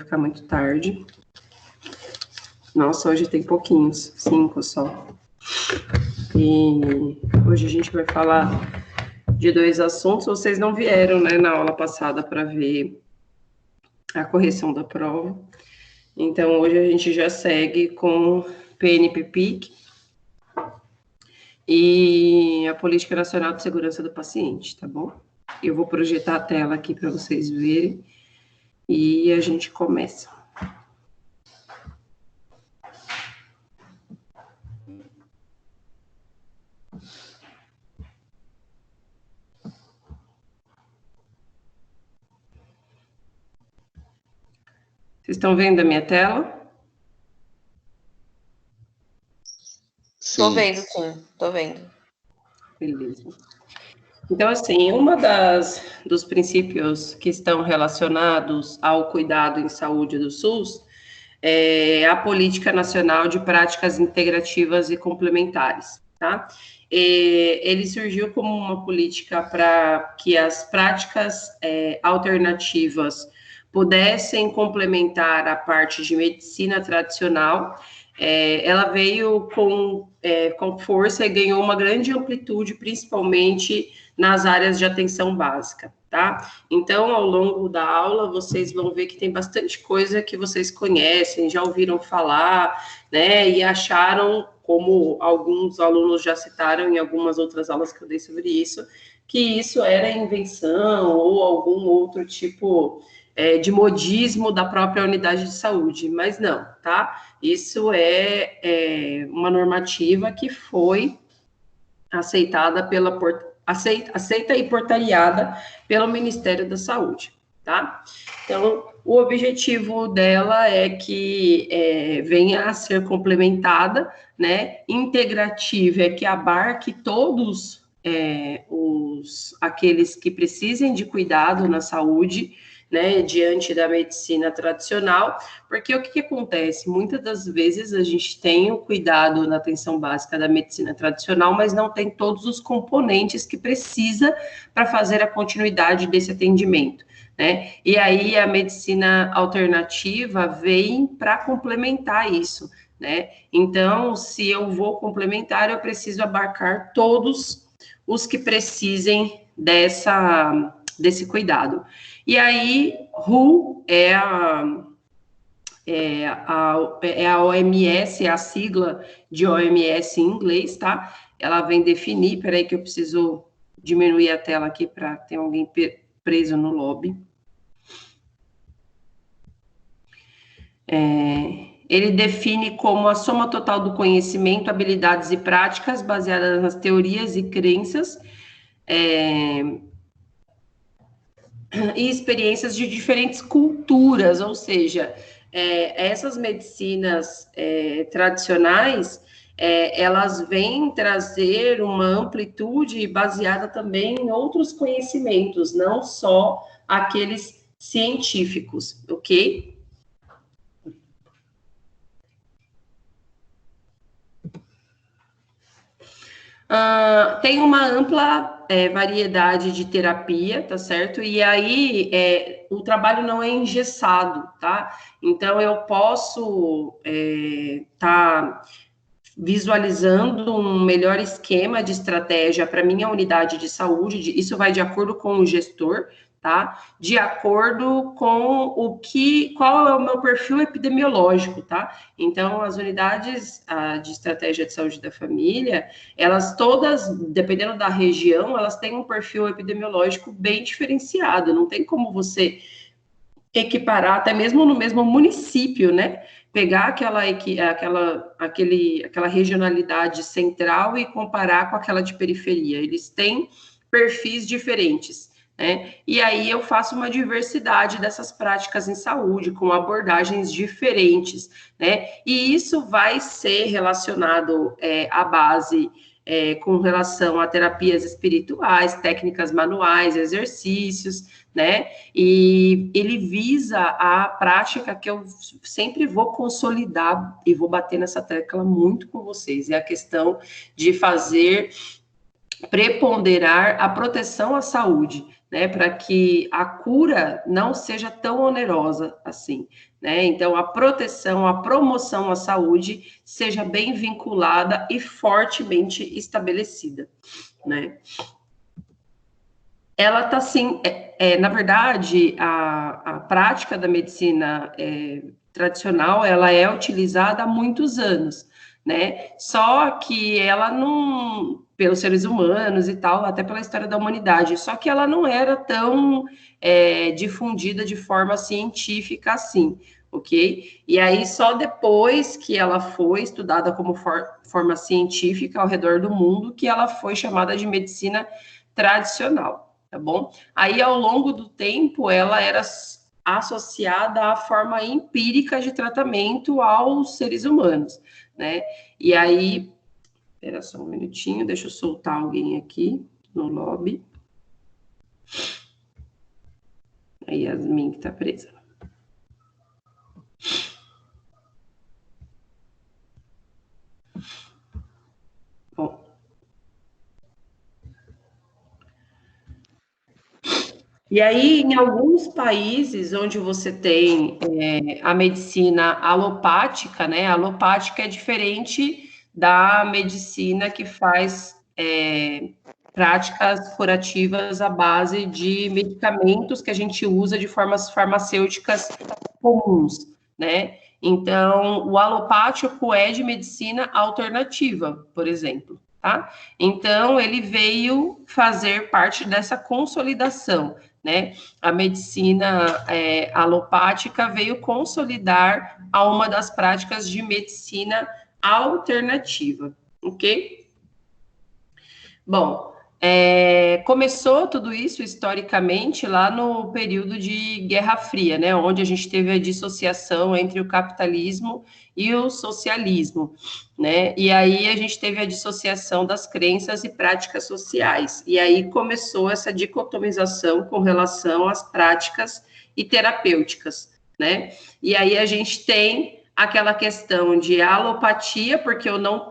ficar muito tarde. Nossa, hoje tem pouquinhos, 5 só. E hoje a gente vai falar de 2 assuntos. Vocês não vieram, né, na aula passada para ver a correção da prova. Então, hoje a gente já segue com PNPPIC e a Política Nacional de Segurança do Paciente, tá bom? Eu vou projetar a tela aqui para vocês verem e a gente começa. Vocês estão vendo a minha tela? Estou vendo, sim. Estou vendo. Beleza. Então, assim, dos princípios que estão relacionados ao cuidado em saúde do SUS é a Política Nacional de Práticas Integrativas e Complementares, tá? Ele surgiu como uma política para que as práticas alternativas pudessem complementar a parte de medicina tradicional. Ela veio com força e ganhou uma grande amplitude, principalmente nas áreas de atenção básica, tá? Então, ao longo da aula, vocês vão ver que tem bastante coisa que vocês conhecem, já ouviram falar, né? E acharam, como alguns alunos já citaram em algumas outras aulas que eu dei sobre isso, que isso era invenção ou algum outro tipo de modismo da própria unidade de saúde, mas não, tá? Isso é uma normativa que foi aceitada aceita e portariada pelo Ministério da Saúde, tá? Então, o objetivo dela é que venha a ser complementada, né? Integrativa é que abarque todos aqueles que precisem de cuidado na saúde, né, diante da medicina tradicional, porque o que acontece? Muitas das vezes a gente tem o cuidado na atenção básica da medicina tradicional, mas não tem todos os componentes que precisa para fazer a continuidade desse atendimento, né? E aí a medicina alternativa vem para complementar isso, né? Então, se eu vou complementar, eu preciso abarcar todos os que precisem desse cuidado. E aí, WHO é a OMS, é a sigla de OMS em inglês, tá? Ela vem definir, peraí que eu preciso diminuir a tela aqui para ter alguém preso no lobby. Ele define como a soma total do conhecimento, habilidades e práticas baseadas nas teorias e crenças, e experiências de diferentes culturas, ou seja, essas medicinas tradicionais, elas vêm trazer uma amplitude baseada também em outros conhecimentos, não só aqueles científicos, ok? Tem uma ampla variedade de terapia, tá certo? E aí, o trabalho não é engessado, tá? Então, eu posso tá visualizando um melhor esquema de estratégia para minha unidade de saúde, isso vai de acordo com o gestor, tá? De acordo com qual é o meu perfil epidemiológico, tá? Então, as unidades de estratégia de saúde da família, elas todas, dependendo da região, elas têm um perfil epidemiológico bem diferenciado, não tem como você equiparar, até mesmo no mesmo município, né? Pegar aquela regionalidade central e comparar com aquela de periferia. Eles têm perfis diferentes, né? E aí eu faço uma diversidade dessas práticas em saúde, com abordagens diferentes, né? E isso vai ser relacionado à base com relação a terapias espirituais, técnicas manuais, exercícios, né? E ele visa a prática que eu sempre vou consolidar e vou bater nessa tecla muito com vocês, é a questão de fazer preponderar a proteção à saúde, né, para que a cura não seja tão onerosa assim, né? Então, a proteção, a promoção à saúde seja bem vinculada e fortemente estabelecida, né? Ela está, sim, na verdade, a prática da medicina tradicional, ela é utilizada há muitos anos, né? Só que ela não, pelos seres humanos e tal, até pela história da humanidade, só que ela não era tão difundida de forma científica assim, ok? E aí, só depois que ela foi estudada como forma científica ao redor do mundo, que ela foi chamada de medicina tradicional. Tá bom? Aí, ao longo do tempo, ela era associada à forma empírica de tratamento aos seres humanos, né? E aí, espera só um minutinho, deixa eu soltar alguém aqui no lobby. A Yasmin que tá presa. Bom. E aí, em alguns países onde você tem a medicina alopática, né? A alopática é diferente da medicina que faz práticas curativas à base de medicamentos que a gente usa de formas farmacêuticas comuns, né? Então, o alopático é de medicina alternativa, por exemplo, tá? Então, ele veio fazer parte dessa consolidação, né? A medicina alopática veio consolidar a uma das práticas de medicina alternativa, ok? Bom, começou tudo isso historicamente lá no período de Guerra Fria, né? Onde a gente teve a dissociação entre o capitalismo e o socialismo, né? E aí a gente teve a dissociação das crenças e práticas sociais. E aí começou essa dicotomização com relação às práticas e terapêuticas, né? E aí a gente tem aquela questão de alopatia, porque eu não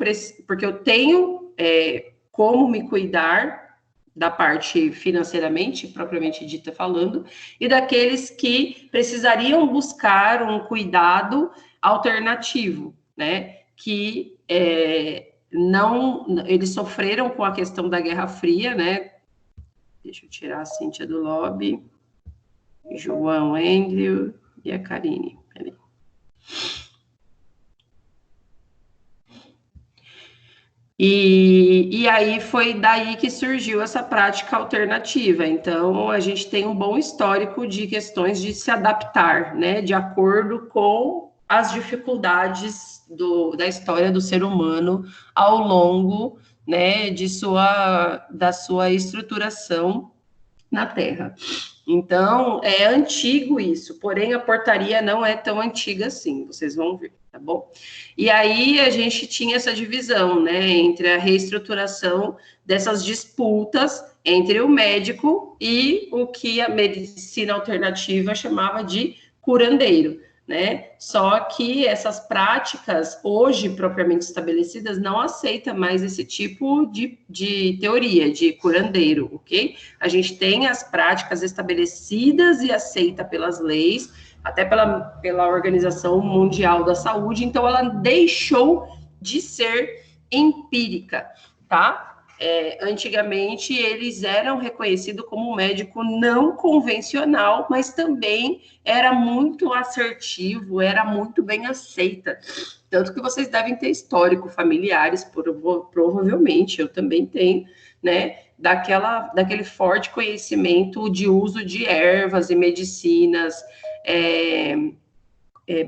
porque eu tenho como me cuidar da parte financeiramente, propriamente dita falando, e daqueles que precisariam buscar um cuidado alternativo, né? Que não, eles sofreram com a questão da Guerra Fria, né? Deixa eu tirar a Cíntia do lobby, João, Andrew e a Karine. Peraí. E aí foi daí que surgiu essa prática alternativa. Então, a gente tem um bom histórico de questões de se adaptar, né, de acordo com as dificuldades da história do ser humano ao longo, né, da sua estruturação na Terra. Então, é antigo isso, porém a portaria não é tão antiga assim, vocês vão ver, tá bom? E aí a gente tinha essa divisão, né, entre a reestruturação dessas disputas entre o médico e o que a medicina alternativa chamava de curandeiro, né? Só que essas práticas, hoje propriamente estabelecidas, não aceita mais esse tipo de teoria, de curandeiro, ok? A gente tem as práticas estabelecidas e aceita pelas leis, até pela Organização Mundial da Saúde, então ela deixou de ser empírica, tá? Antigamente eles eram reconhecidos como um médico não convencional, mas também era muito assertivo, era muito bem aceita. Tanto que vocês devem ter histórico familiares, provavelmente, eu também tenho, né? Daquele forte conhecimento de uso de ervas e medicinas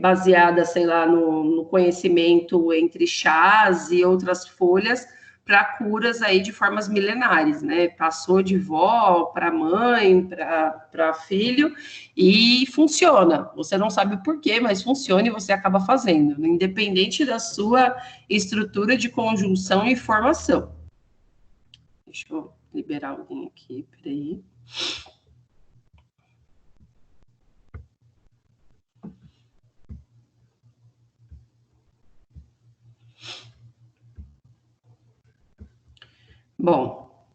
baseadas, sei lá, no conhecimento entre chás e outras folhas para curas aí de formas milenares, né? Passou de vó para mãe, para filho, e funciona. Você não sabe o porquê, mas funciona e você acaba fazendo, independente da sua estrutura de conjunção e formação. Deixa eu liberar alguém aqui, peraí. Bom,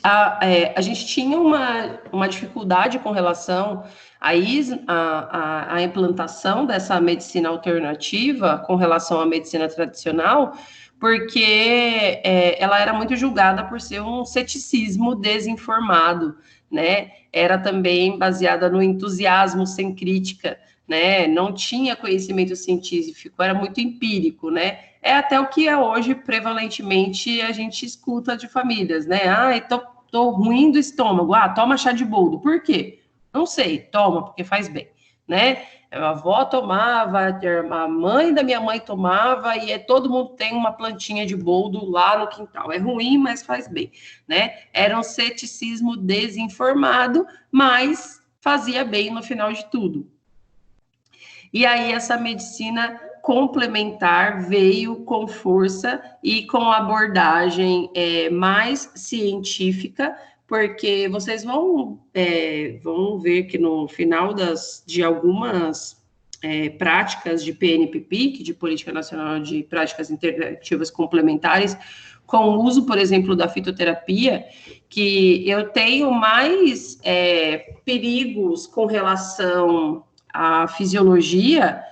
a gente tinha uma dificuldade com relação à implantação dessa medicina alternativa com relação à medicina tradicional, porque ela era muito julgada por ser um ceticismo desinformado, né? Era também baseada no entusiasmo sem crítica, né? Não tinha conhecimento científico, era muito empírico, né? É até o que hoje, prevalentemente, a gente escuta de famílias, né? Tô ruim do estômago, toma chá de boldo. Por quê? Não sei, toma, porque faz bem, né? A avó tomava, a mãe da minha mãe tomava, e todo mundo tem uma plantinha de boldo lá no quintal. É ruim, mas faz bem, né? Era um ceticismo desinformado, mas fazia bem no final de tudo. E aí essa medicina complementar veio com força e com abordagem mais científica, porque vocês vão ver que no final de algumas práticas de PNPP, de Política Nacional de Práticas Integrativas Complementares, com o uso, por exemplo, da fitoterapia, que eu tenho mais perigos com relação à fisiologia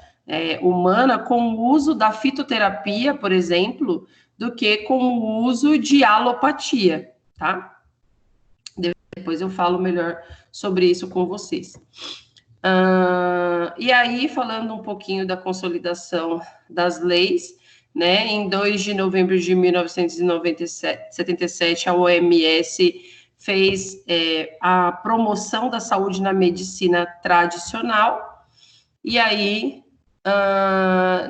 humana com o uso da fitoterapia, por exemplo, do que com o uso de alopatia, tá? Depois eu falo melhor sobre isso com vocês. E aí, falando um pouquinho da consolidação das leis, né, em 2 de novembro de 1977, a OMS fez a promoção da saúde na medicina tradicional, e aí,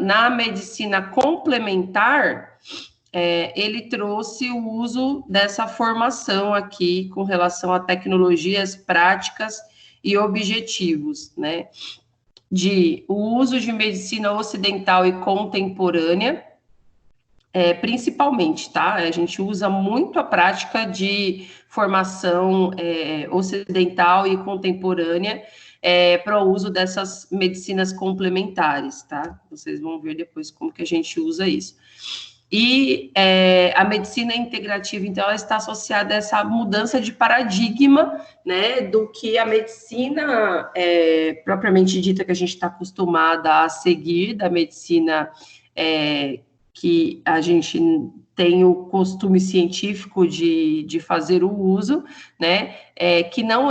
na medicina complementar, ele trouxe o uso dessa formação aqui com relação a tecnologias, práticas e objetivos, né? O uso de medicina ocidental e contemporânea, principalmente, tá? A gente usa muito a prática de formação ocidental e contemporânea para o uso dessas medicinas complementares, tá? Vocês vão ver depois como que a gente usa isso. E a medicina integrativa, então, ela está associada a essa mudança de paradigma, né, do que a medicina propriamente dita que a gente está acostumada a seguir, da medicina que a gente tem o costume científico de fazer o uso, né, que não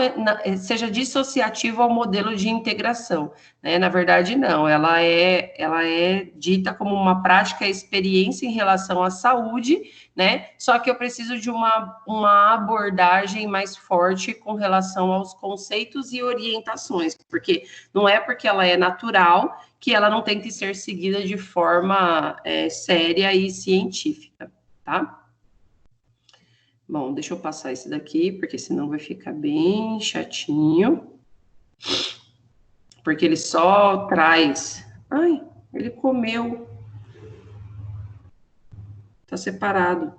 seja dissociativo ao modelo de integração, né, na verdade não, ela é dita como uma prática experiência em relação à saúde, né, só que eu preciso de uma abordagem mais forte com relação aos conceitos e orientações, porque não é porque ela é natural que ela não tem que ser seguida de forma séria e científica, tá? Bom, deixa eu passar esse daqui, porque senão vai ficar bem chatinho. Porque ele só traz... Ai, ele comeu. Tá separado.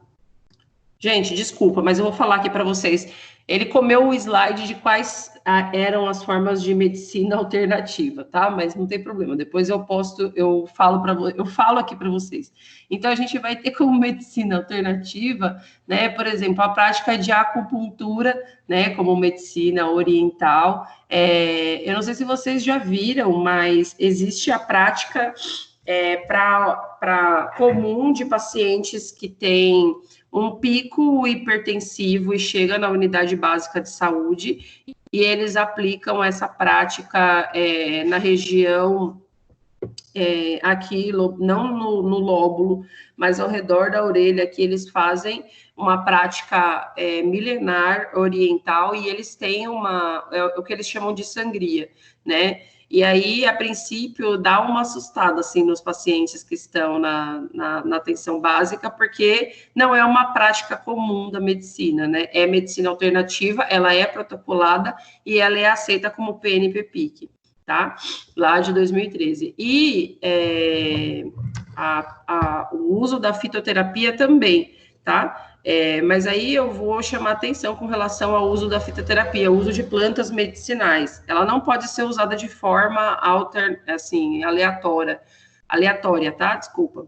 Gente, desculpa, mas eu vou falar aqui para vocês. Ele comeu o slide de quais eram as formas de medicina alternativa, tá? Mas não tem problema. Depois eu falo aqui para vocês. Então a gente vai ter como medicina alternativa, né? Por exemplo, a prática de acupuntura, né? Como medicina oriental. Eu não sei se vocês já viram, mas existe a prática comum de pacientes que têm um pico hipertensivo e chega na unidade básica de saúde, e eles aplicam essa prática na região aqui, não no lóbulo, mas ao redor da orelha, que eles fazem uma prática milenar oriental, e eles têm o que eles chamam de sangria, né? E aí, a princípio, dá uma assustada, assim, nos pacientes que estão na atenção básica, porque não é uma prática comum da medicina, né? É medicina alternativa, ela é protocolada e ela é aceita como PNPP, tá? Lá de 2013. E o uso da fitoterapia também, tá? Mas aí eu vou chamar atenção com relação ao uso da fitoterapia, o uso de plantas medicinais. Ela não pode ser usada de forma aleatória, tá? Desculpa.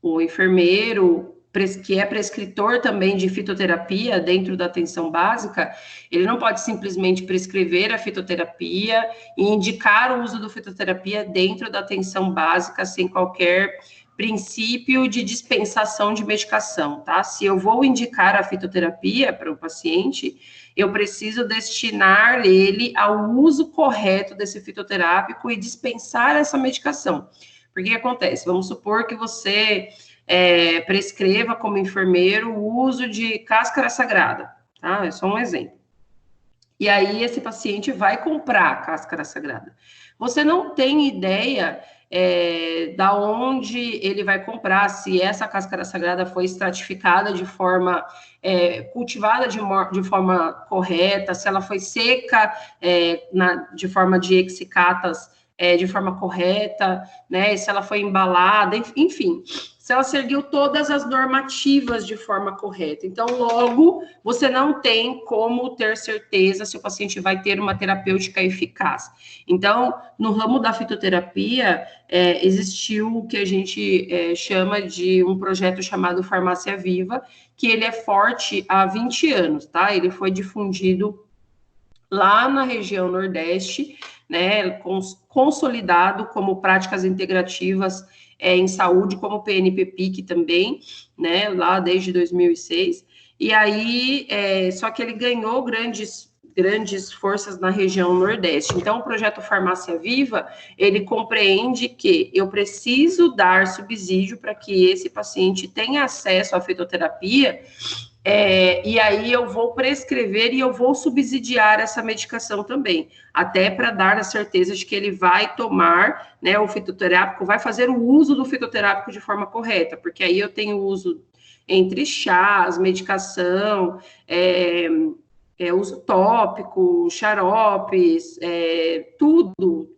O enfermeiro que é prescritor também de fitoterapia dentro da atenção básica, ele não pode simplesmente prescrever a fitoterapia e indicar o uso do fitoterapia dentro da atenção básica sem qualquer princípio de dispensação de medicação, tá? Se eu vou indicar a fitoterapia para o paciente, eu preciso destinar ele ao uso correto desse fitoterápico e dispensar essa medicação. Porque o que acontece? Vamos supor que você prescreva como enfermeiro o uso de cáscara sagrada, tá? É só um exemplo. E aí esse paciente vai comprar a cáscara sagrada. Você não tem ideia da onde ele vai comprar, se essa cáscara sagrada foi estratificada de forma, cultivada de forma correta, se ela foi seca de forma de exicatas de forma correta, né, se ela foi embalada, enfim, se ela seguiu todas as normativas de forma correta. Então, logo, você não tem como ter certeza se o paciente vai ter uma terapêutica eficaz. Então, no ramo da fitoterapia, existiu o que a gente chama de um projeto chamado Farmácia Viva, que ele é forte há 20 anos, tá? Ele foi difundido lá na região Nordeste, né, consolidado como práticas integrativas em saúde, como o PNPPIC também, né, lá desde 2006, e aí, só que ele ganhou grandes forças na região Nordeste. Então, o projeto Farmácia Viva, ele compreende que eu preciso dar subsídio para que esse paciente tenha acesso à fitoterapia, e aí eu vou prescrever e eu vou subsidiar essa medicação também, até para dar a certeza de que ele vai tomar, né, o fitoterápico, vai fazer o uso do fitoterápico de forma correta, porque aí eu tenho uso entre chás, medicação, uso tópico, xaropes, tudo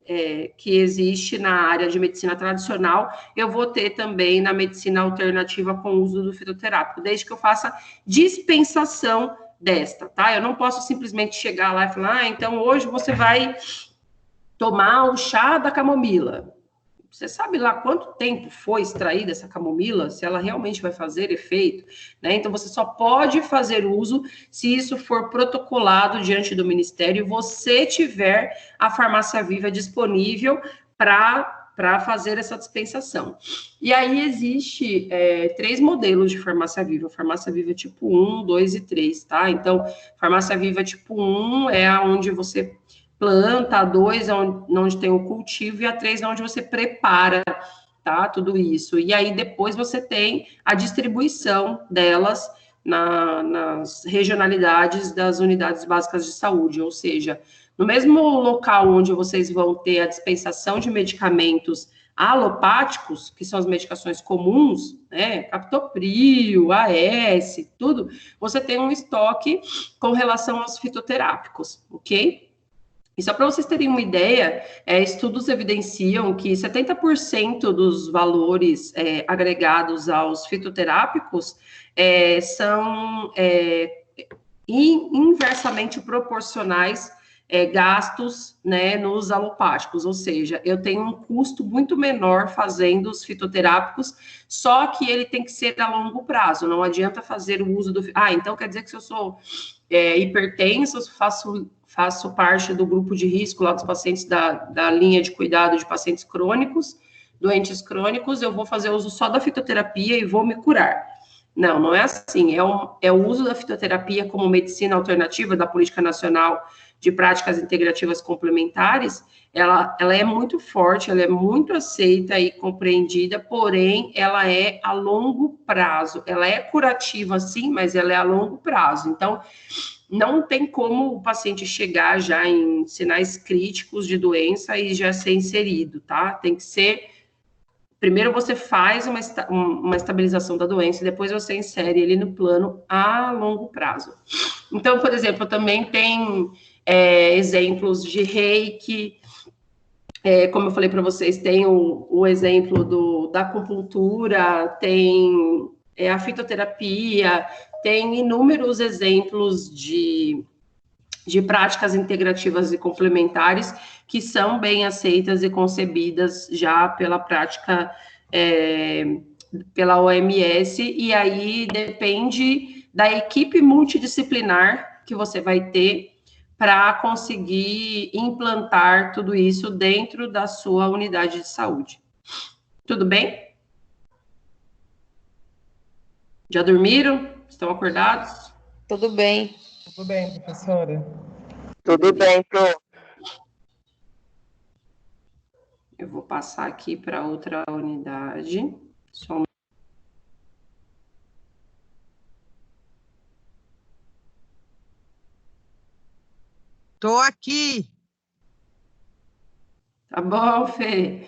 que existe na área de medicina tradicional, eu vou ter também na medicina alternativa com o uso do fitoterápico, desde que eu faça dispensação desta, tá? Eu não posso simplesmente chegar lá e falar, então hoje você vai tomar o chá da camomila. Você sabe lá quanto tempo foi extraída essa camomila, se ela realmente vai fazer efeito, né? Então, você só pode fazer uso se isso for protocolado diante do Ministério e você tiver a Farmácia Viva disponível para fazer essa dispensação. E aí, existe 3 modelos de Farmácia Viva. Farmácia Viva tipo 1, 2 e 3, tá? Então, Farmácia Viva tipo 1 é onde você planta, a 2 é onde tem o cultivo, e a 3 é onde você prepara, tá, tudo isso. E aí, depois você tem a distribuição delas nas regionalidades das unidades básicas de saúde, ou seja, no mesmo local onde vocês vão ter a dispensação de medicamentos alopáticos, que são as medicações comuns, né, Captopril, AS, tudo, você tem um estoque com relação aos fitoterápicos, ok? E só para vocês terem uma ideia, estudos evidenciam que 70% dos valores agregados aos fitoterápicos são inversamente proporcionais gastos, né, nos alopáticos, ou seja, eu tenho um custo muito menor fazendo os fitoterápicos, só que ele tem que ser a longo prazo, não adianta fazer o uso do... então quer dizer que se eu sou hipertenso, faço parte do grupo de risco lá dos pacientes da linha de cuidado de pacientes crônicos, doentes crônicos, eu vou fazer uso só da fitoterapia e vou me curar. Não, não é assim, é o uso da fitoterapia como medicina alternativa da Política Nacional de Práticas Integrativas Complementares, ela é muito forte, ela é muito aceita e compreendida, porém, ela é a longo prazo, ela é curativa sim, mas ela é a longo prazo, então, não tem como o paciente chegar já em sinais críticos de doença e já ser inserido, tá? Tem que ser... Primeiro você faz uma estabilização da doença, e depois você insere ele no plano a longo prazo. Então, por exemplo, também tem exemplos de reiki, como eu falei para vocês, tem o exemplo da acupuntura, tem a fitoterapia, tem inúmeros exemplos de práticas integrativas e complementares que são bem aceitas e concebidas já pela prática pela OMS, e aí depende da equipe multidisciplinar que você vai ter para conseguir implantar tudo isso dentro da sua unidade de saúde. Tudo bem? Já dormiram? Estão acordados? Tudo bem. Tudo bem, professora. Tudo bem, Pro. Eu vou passar aqui para outra unidade. Só um... Tô aqui. Tá bom, Fê?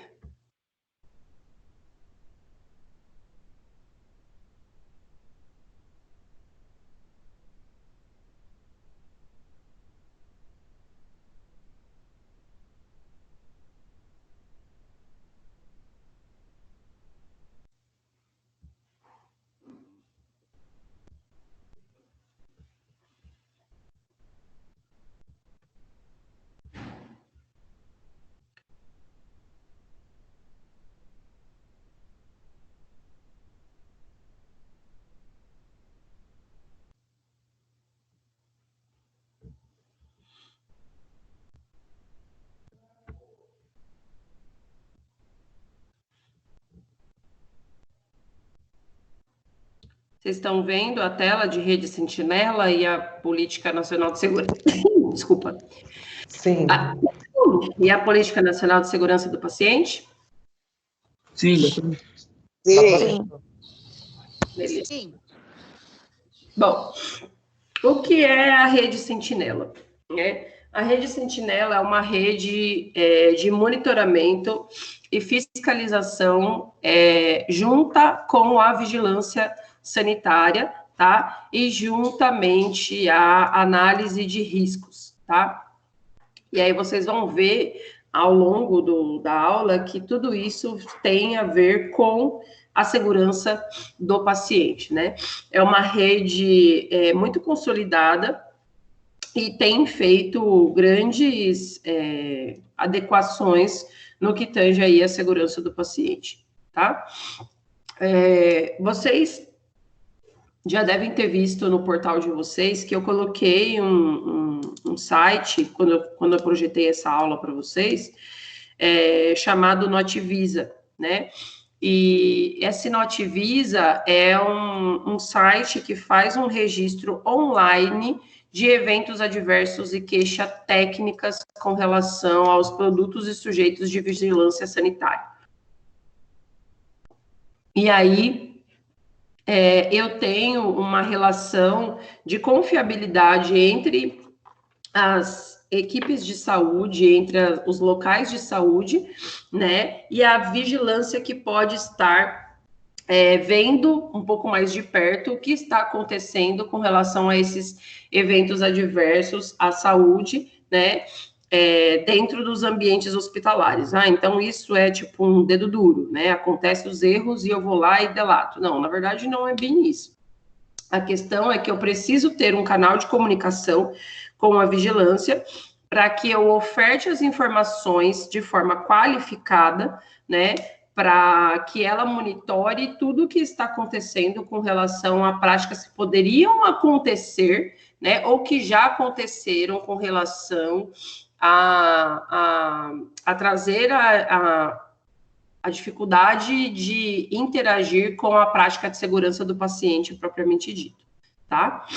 Vocês estão vendo a tela de Rede Sentinela e a Política Nacional de Segurança... Desculpa. Sim. E a Política Nacional de Segurança do Paciente? Sim. Sim. Beleza. Sim. Bom, o que é a Rede Sentinela? A Rede Sentinela é uma rede de monitoramento e fiscalização junta com a vigilância sanitária, tá? E juntamente a análise de riscos, tá? E aí vocês vão ver ao longo da aula que tudo isso tem a ver com a segurança do paciente, né? É uma rede muito consolidada e tem feito grandes adequações no que tange aí a segurança do paciente, tá? Vocês já devem ter visto no portal de vocês que eu coloquei um site, quando eu projetei essa aula para vocês, chamado Notivisa, né? E esse Notivisa é um site que faz um registro online de eventos adversos e queixas técnicas com relação aos produtos e sujeitos de vigilância sanitária. E aí, eu tenho uma relação de confiabilidade entre as equipes de saúde, entre os locais de saúde, né, e a vigilância que pode estar vendo um pouco mais de perto o que está acontecendo com relação a esses eventos adversos à saúde, né, dentro dos ambientes hospitalares. Então, isso é tipo um dedo duro, né? Acontecem os erros e eu vou lá e delato. Não, na verdade, não é bem isso. A questão é que eu preciso ter um canal de comunicação com a vigilância para que eu oferte as informações de forma qualificada, né? Para que ela monitore tudo o que está acontecendo com relação a práticas que poderiam acontecer, né? Ou que já aconteceram com relação a trazer a dificuldade de interagir com a prática de segurança do paciente propriamente dito, tá?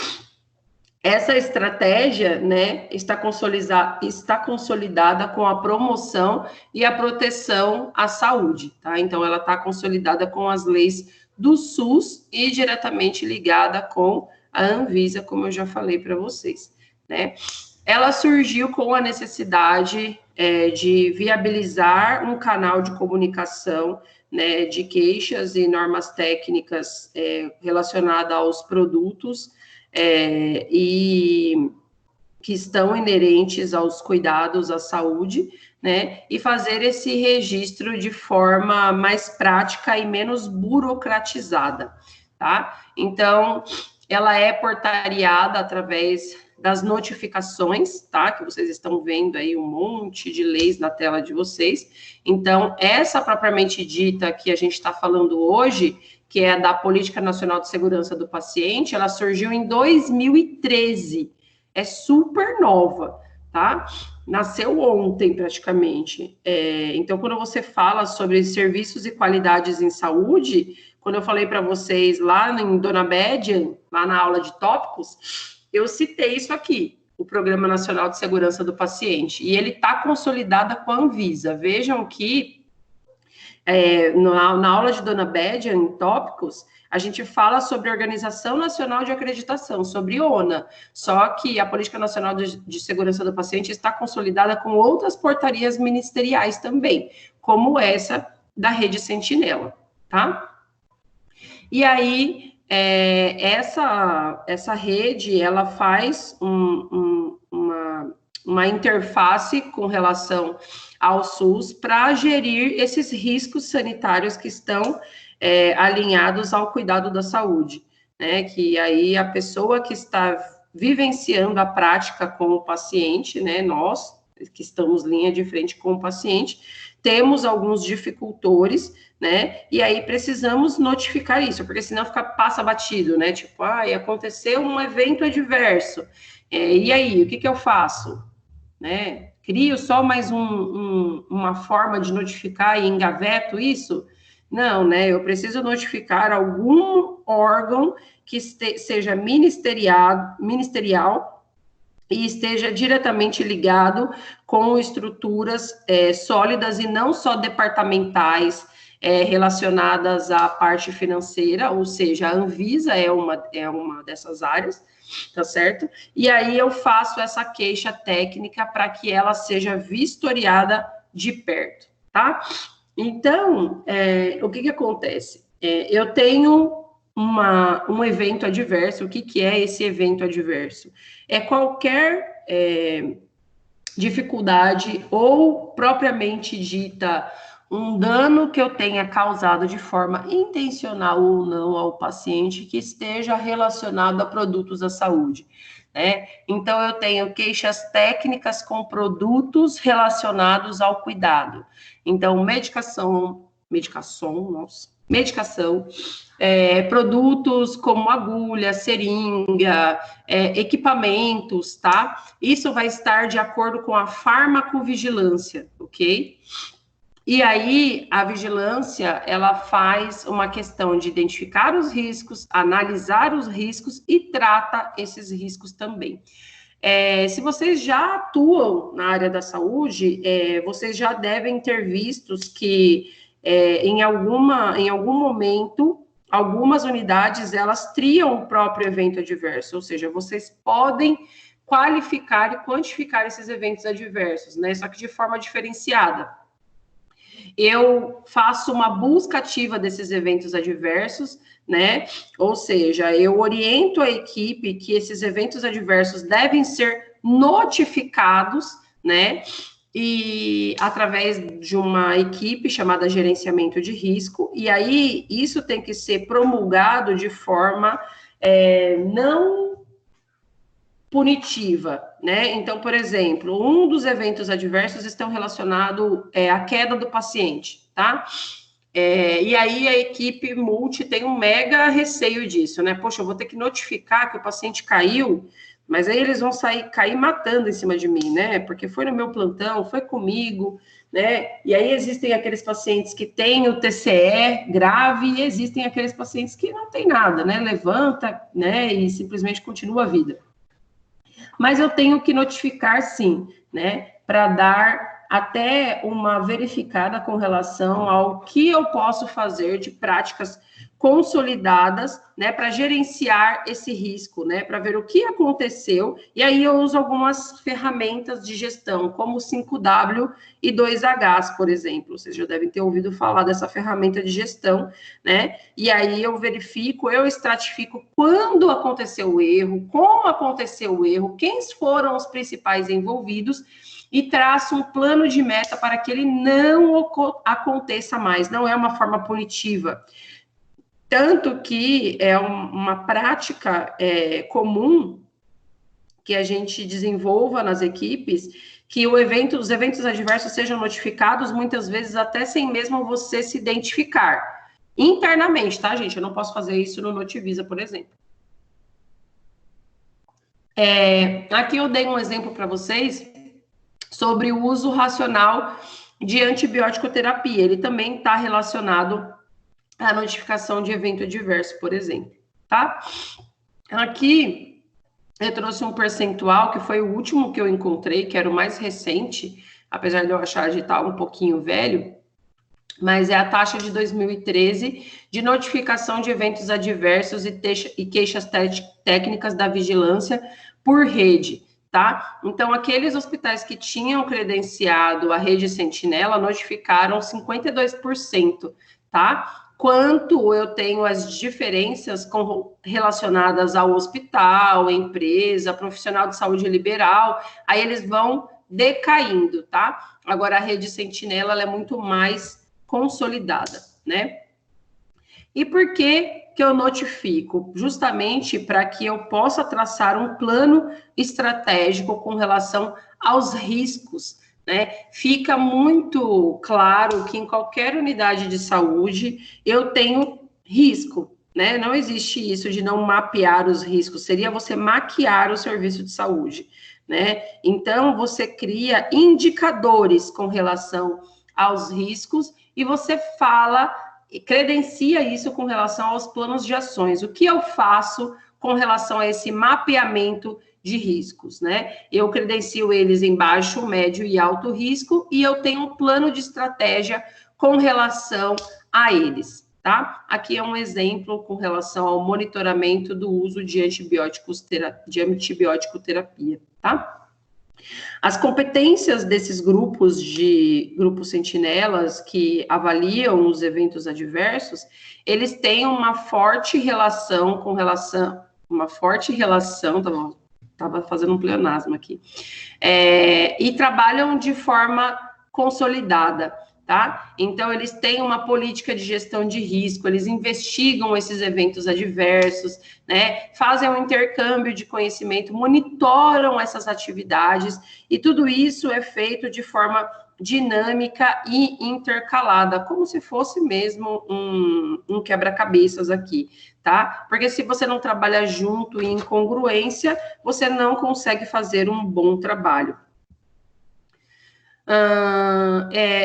Essa estratégia, né, está consolidada com a promoção e a proteção à saúde, tá? Então, ela está consolidada com as leis do SUS e diretamente ligada com a Anvisa, como eu já falei para vocês, né? Ela surgiu com a necessidade de viabilizar um canal de comunicação, né, de queixas e normas técnicas relacionadas aos produtos e que estão inerentes aos cuidados à saúde, né, e fazer esse registro de forma mais prática e menos burocratizada, tá? Então, ela é portariada através das notificações, tá? Que vocês estão vendo aí um monte de leis na tela de vocês. Então, essa propriamente dita que a gente está falando hoje, que é a da Política Nacional de Segurança do Paciente, ela surgiu em 2013. É super nova, tá? Nasceu ontem, praticamente. Então, quando você fala sobre serviços e qualidades em saúde, quando eu falei para vocês lá em Dona Bédia, lá na aula de tópicos, eu citei isso aqui, o Programa Nacional de Segurança do Paciente, e ele está consolidado com a Anvisa. Vejam que na aula de Dona Bédia, em tópicos, a gente fala sobre a Organização Nacional de Acreditação, sobre ONA, só que a Política Nacional de Segurança do Paciente está consolidada com outras portarias ministeriais também, como essa da Rede Sentinela, tá? E aí, essa rede, ela faz uma interface com relação ao SUS para gerir esses riscos sanitários que estão alinhados ao cuidado da saúde, né? Que aí a pessoa que está vivenciando a prática com o paciente, né? Nós que estamos linha de frente com o paciente, temos alguns dificultores, né? E aí precisamos notificar isso, porque senão passa batido, né? Tipo, aconteceu um evento adverso. E aí, o que eu faço? Né? Crio só mais uma forma de notificar e engaveto isso? Não, né? Eu preciso notificar algum órgão que seja ministerial e esteja diretamente ligado com estruturas sólidas e não só departamentais relacionadas à parte financeira, ou seja, a Anvisa é uma dessas áreas, tá certo? E aí eu faço essa queixa técnica para que ela seja vistoriada de perto, tá? Então, o que acontece? Eu tenho um evento adverso. O que é esse evento adverso? É qualquer dificuldade ou, propriamente dita, um dano que eu tenha causado de forma intencional ou não ao paciente que esteja relacionado a produtos da saúde, né? Então, eu tenho queixas técnicas com produtos relacionados ao cuidado. Então, medicação, produtos como agulha, seringa, equipamentos, tá? Isso vai estar de acordo com a farmacovigilância, ok? E aí, a vigilância, ela faz uma questão de identificar os riscos, analisar os riscos e trata esses riscos também. Se vocês já atuam na área da saúde, vocês já devem ter visto que em algum momento, algumas unidades, elas triam o próprio evento adverso, ou seja, vocês podem qualificar e quantificar esses eventos adversos, né? Só que de forma diferenciada. Eu faço uma busca ativa desses eventos adversos, né? Ou seja, eu oriento a equipe que esses eventos adversos devem ser notificados, né? E através de uma equipe chamada gerenciamento de risco, e aí isso tem que ser promulgado de forma não punitiva, né? Então, por exemplo, um dos eventos adversos estão relacionado à queda do paciente, tá? E aí a equipe multi tem um mega receio disso, né? Poxa, eu vou ter que notificar que o paciente caiu, mas aí eles vão cair matando em cima de mim, né? Porque foi no meu plantão, foi comigo, né? E aí existem aqueles pacientes que têm o TCE grave e existem aqueles pacientes que não tem nada, né? Levanta, né? E simplesmente continua a vida. Mas eu tenho que notificar, sim, né? Para dar até uma verificada com relação ao que eu posso fazer de práticas consolidadas, né, para gerenciar esse risco, né, para ver o que aconteceu, e aí eu uso algumas ferramentas de gestão, como o 5W e 2Hs, por exemplo, vocês já devem ter ouvido falar dessa ferramenta de gestão, né, e aí eu verifico, eu estratifico quando aconteceu o erro, como aconteceu o erro, quem foram os principais envolvidos, e traço um plano de meta para que ele não aconteça mais, não é uma forma punitiva. Tanto que é uma prática comum que a gente desenvolva nas equipes que os eventos adversos sejam notificados, muitas vezes até sem mesmo você se identificar. Internamente, tá, gente? Eu não posso fazer isso no Notivisa, por exemplo. Aqui eu dei um exemplo para vocês sobre o uso racional de antibiótico terapia. Ele também está relacionado à notificação de evento adverso, por exemplo, tá? Aqui eu trouxe um percentual que foi o último que eu encontrei, que era o mais recente, apesar de eu achar de estar um pouquinho velho, mas é a taxa de 2013 de notificação de eventos adversos e queixas técnicas da vigilância por rede, tá? Então, aqueles hospitais que tinham credenciado a rede Sentinela notificaram 52%, tá? Quanto eu tenho as diferenças relacionadas ao hospital, empresa, profissional de saúde liberal, aí eles vão decaindo, tá? Agora, a rede Sentinela, ela é muito mais consolidada, né? E por que eu notifico? Justamente para que eu possa traçar um plano estratégico com relação aos riscos, né? Fica muito claro que em qualquer unidade de saúde eu tenho risco, né? Não existe isso de não mapear os riscos, seria você maquiar o serviço de saúde, né? Então, você cria indicadores com relação aos riscos e você fala, credencia isso com relação aos planos de ações. O que eu faço com relação a esse mapeamento de riscos, né? Eu credencio eles em baixo, médio e alto risco e eu tenho um plano de estratégia com relação a eles, tá? Aqui é um exemplo com relação ao monitoramento do uso de antibiótico terapia, tá? As competências desses grupos sentinelas que avaliam os eventos adversos, eles têm uma forte relação, estava fazendo um pleonasmo aqui, e trabalham de forma consolidada, tá? Então, eles têm uma política de gestão de risco, eles investigam esses eventos adversos, né? Fazem um intercâmbio de conhecimento, monitoram essas atividades, e tudo isso é feito de forma dinâmica e intercalada, como se fosse mesmo um quebra-cabeças aqui, tá? Porque se você não trabalha junto e em congruência, você não consegue fazer um bom trabalho.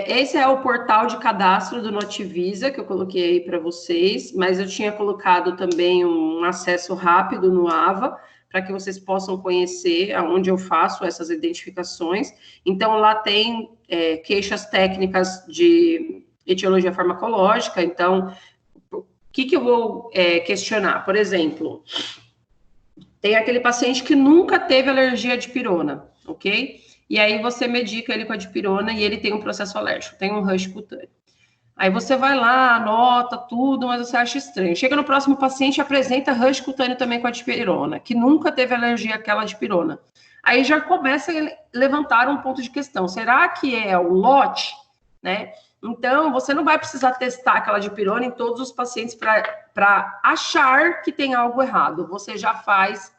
Esse é o portal de cadastro do Notivisa, que eu coloquei aí para vocês, mas eu tinha colocado também um acesso rápido no AVA, para que vocês possam conhecer aonde eu faço essas identificações. Então, lá tem queixas técnicas de etiologia farmacológica. Então, o que eu vou questionar? Por exemplo, tem aquele paciente que nunca teve alergia à dipirona, ok? E aí você medica ele com a dipirona e ele tem um processo alérgico, tem um rush cutâneo. Aí você vai lá, anota tudo, mas você acha estranho. Chega no próximo paciente e apresenta rush cutâneo também com a dipirona, que nunca teve alergia àquela dipirona. Aí já começa a levantar um ponto de questão. Será que é o lote, né? Então, você não vai precisar testar aquela dipirona em todos os pacientes para achar que tem algo errado. Você já faz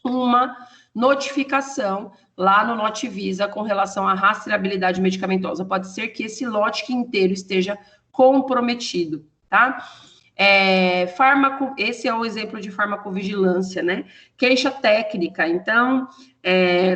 uma notificação lá no Notivisa com relação à rastreabilidade medicamentosa. Pode ser que esse lote inteiro esteja comprometido, tá? Esse é o exemplo de farmacovigilância, né? Queixa técnica. Então,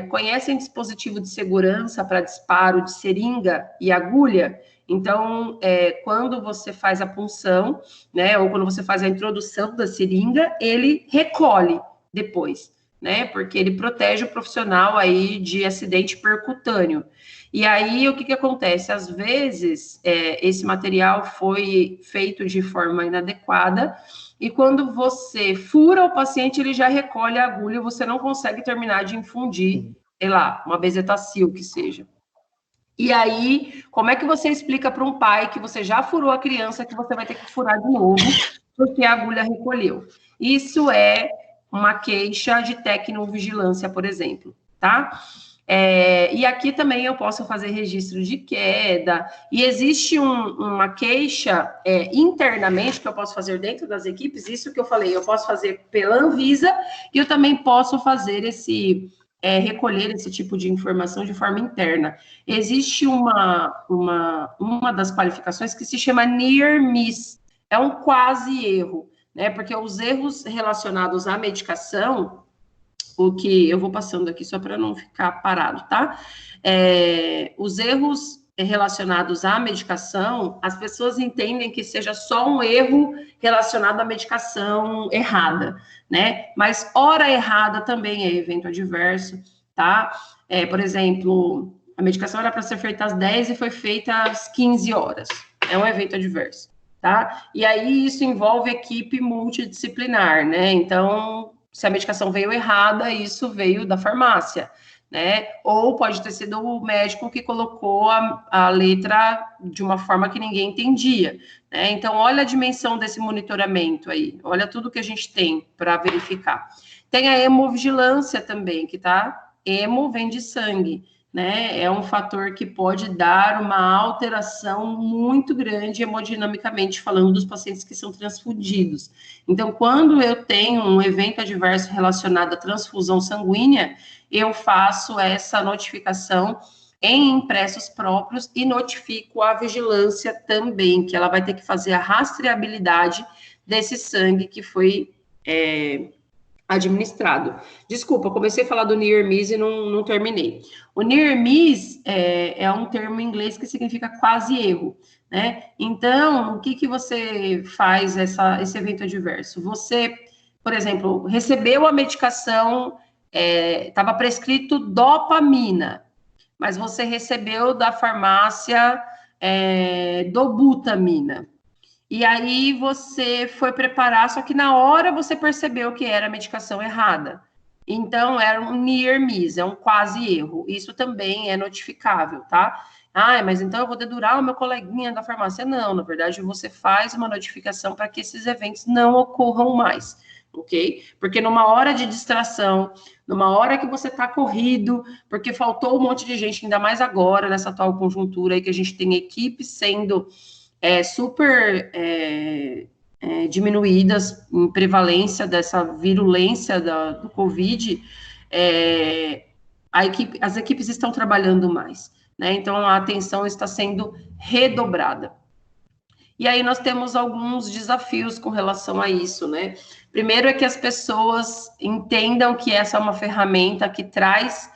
conhecem dispositivo de segurança para disparo de seringa e agulha? Então, quando você faz a punção, né, ou quando você faz a introdução da seringa, ele recolhe depois, né, porque ele protege o profissional aí de acidente percutâneo. E aí, o que acontece? Às vezes, esse material foi feito de forma inadequada, e quando você fura o paciente, ele já recolhe a agulha, e você não consegue terminar de infundir, sei lá, uma bezetacil que seja. E aí, como é que você explica para um pai que você já furou a criança, que você vai ter que furar de novo, porque a agulha recolheu? Isso é uma queixa de tecnovigilância, por exemplo, tá? E aqui também eu posso fazer registro de queda, e existe uma queixa internamente que eu posso fazer dentro das equipes, isso que eu falei, eu posso fazer pela Anvisa, e eu também posso fazer esse recolher esse tipo de informação de forma interna. Existe uma das qualificações que se chama near miss, é um quase erro, né? Porque os erros relacionados à medicação, o que eu vou passando aqui só para não ficar parado, tá? Os erros relacionados à medicação, as pessoas entendem que seja só um erro relacionado à medicação errada, né? Mas hora errada também é evento adverso, tá? Por exemplo, a medicação era para ser feita às 10 e foi feita às 15 horas. É um evento adverso, tá? E aí isso envolve equipe multidisciplinar, né? Então, se a medicação veio errada, isso veio da farmácia, né? Ou pode ter sido o médico que colocou a letra de uma forma que ninguém entendia, né? Então, olha a dimensão desse monitoramento aí, olha tudo que a gente tem para verificar. Tem a hemovigilância também, que tá? Hemo vem de sangue, né? É um fator que pode dar uma alteração muito grande hemodinamicamente falando dos pacientes que são transfundidos. Então, quando eu tenho um evento adverso relacionado à transfusão sanguínea, eu faço essa notificação em impressos próprios e notifico a vigilância também, que ela vai ter que fazer a rastreabilidade desse sangue que foi administrado. Desculpa, comecei a falar do near miss e não terminei. O near miss é um termo em inglês que significa quase erro, né? Então, o que você faz esse evento adverso? Você, por exemplo, recebeu a medicação, estava prescrito dopamina, mas você recebeu da farmácia dobutamina. E aí você foi preparar, só que na hora você percebeu que era a medicação errada. Então, era um near miss, é um quase erro. Isso também é notificável, tá? Mas então eu vou dedurar o meu coleguinha da farmácia. Não, na verdade, você faz uma notificação para que esses eventos não ocorram mais, ok? Porque numa hora de distração, numa hora que você está corrido, porque faltou um monte de gente, ainda mais agora, nessa atual conjuntura aí que a gente tem equipes sendo super diminuídas em prevalência dessa virulência do Covid, as equipes estão trabalhando mais, né? Então, a atenção está sendo redobrada. E aí nós temos alguns desafios com relação a isso, né? Primeiro é que as pessoas entendam que essa é uma ferramenta que traz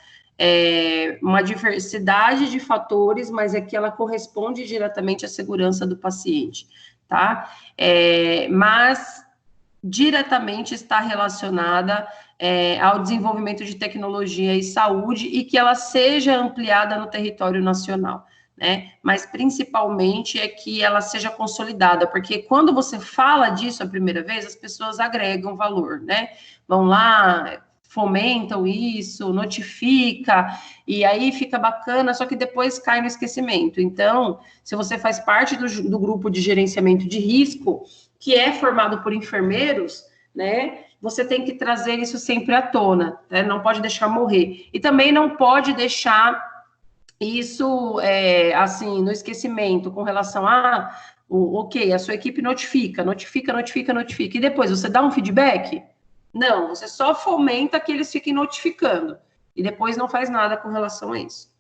uma diversidade de fatores, mas é que ela corresponde diretamente à segurança do paciente, tá? Mas diretamente está relacionada ao desenvolvimento de tecnologia e saúde e que ela seja ampliada no território nacional, né? Mas principalmente é que ela seja consolidada, porque quando você fala disso a primeira vez, as pessoas agregam valor, né? Vão lá, fomentam isso, notifica, e aí fica bacana, só que depois cai no esquecimento. Então, se você faz parte do grupo de gerenciamento de risco, que é formado por enfermeiros, né, você tem que trazer isso sempre à tona, né, não pode deixar morrer. E também não pode deixar isso, assim, no esquecimento, com relação a, ok, a sua equipe notifica, e depois você dá um feedback? Não, você só fomenta que eles fiquem notificando, e depois não faz nada com relação a isso.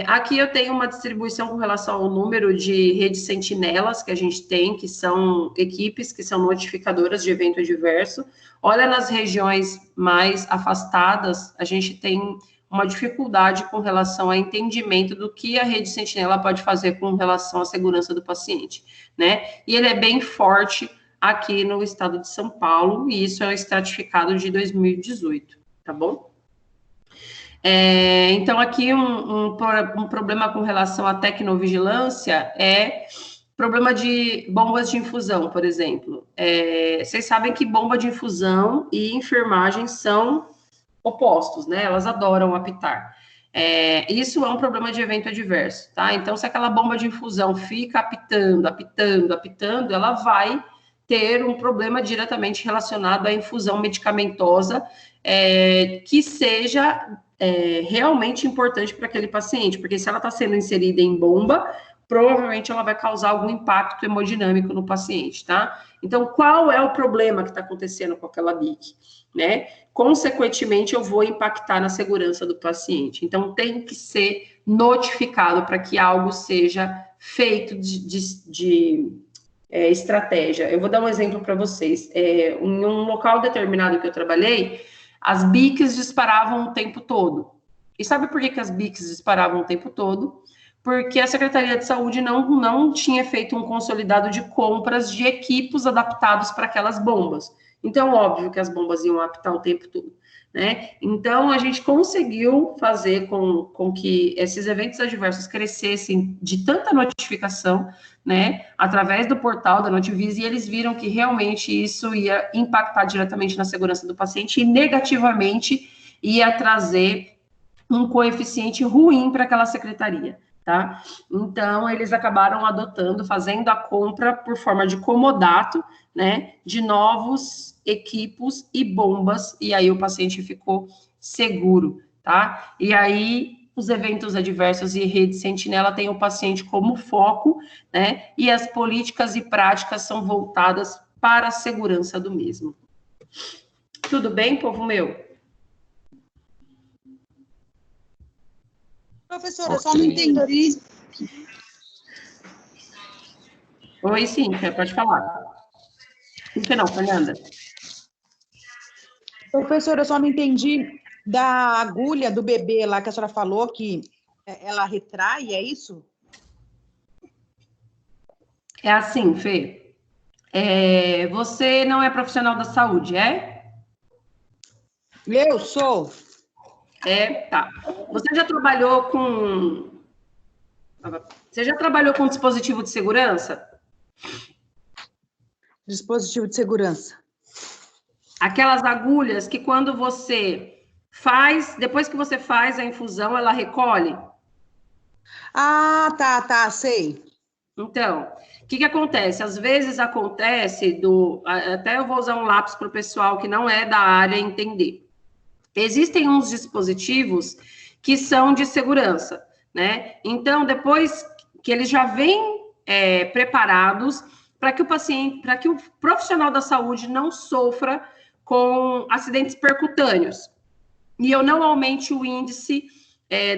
Aqui eu tenho uma distribuição com relação ao número de redes sentinelas que a gente tem, que são equipes que são notificadoras de evento adverso. Olha, nas regiões mais afastadas, a gente tem uma dificuldade com relação ao entendimento do que a rede sentinela pode fazer com relação à segurança do paciente, né? E ele é bem forte aqui no estado de São Paulo, e isso é o estratificado de 2018, tá bom? Então, aqui um problema com relação à tecnovigilância é problema de bombas de infusão, por exemplo. Vocês sabem que bomba de infusão e enfermagem são opostos, né? Elas adoram apitar. Isso é um problema de evento adverso, tá? Então, se aquela bomba de infusão fica apitando, ela vai ter um problema diretamente relacionado à infusão medicamentosa que seja realmente importante para aquele paciente, porque se ela está sendo inserida em bomba, provavelmente ela vai causar algum impacto hemodinâmico no paciente, tá? Então, qual é o problema que está acontecendo com aquela BIC, né? Consequentemente, eu vou impactar na segurança do paciente. Então, tem que ser notificado para que algo seja feito de estratégia. Eu vou dar um exemplo para vocês. Em um local determinado que eu trabalhei, as BICs disparavam o tempo todo. E sabe por que as BICs disparavam o tempo todo? Porque a Secretaria de Saúde não tinha feito um consolidado de compras de equipos adaptados para aquelas bombas. Então, óbvio que as bombas iam apitar o tempo todo, né? Então, a gente conseguiu fazer com que esses eventos adversos crescessem de tanta notificação, né? Através do portal da Notivis, e eles viram que realmente isso ia impactar diretamente na segurança do paciente e negativamente ia trazer um coeficiente ruim para aquela secretaria. Tá? Então, eles acabaram adotando, fazendo a compra por forma de comodato, né, de novos equipos e bombas, e aí o paciente ficou seguro, tá? E aí, os eventos adversos e rede sentinela têm o paciente como foco, né, e as políticas e práticas são voltadas para a segurança do mesmo. Tudo bem, povo meu? Professora, eu só não entendi. Oi, Cíntia, pode falar. Cíntia não, Fernanda. Professora, eu só não entendi da agulha do bebê lá que a senhora falou que ela retrai, é isso? É assim, Fê. Você não é profissional da saúde, é? Eu sou. Tá. Você já trabalhou com dispositivo de segurança? Dispositivo de segurança. Aquelas agulhas que quando você faz, depois que você faz a infusão, ela recolhe? Ah, tá, sei. Então, o que acontece? Às vezes acontece até eu vou usar um lápis para o pessoal que não é da área entender. Existem uns dispositivos que são de segurança, né? Então, depois que eles já vêm preparados para que o paciente, para que o profissional da saúde não sofra com acidentes percutâneos. E eu não aumente o índice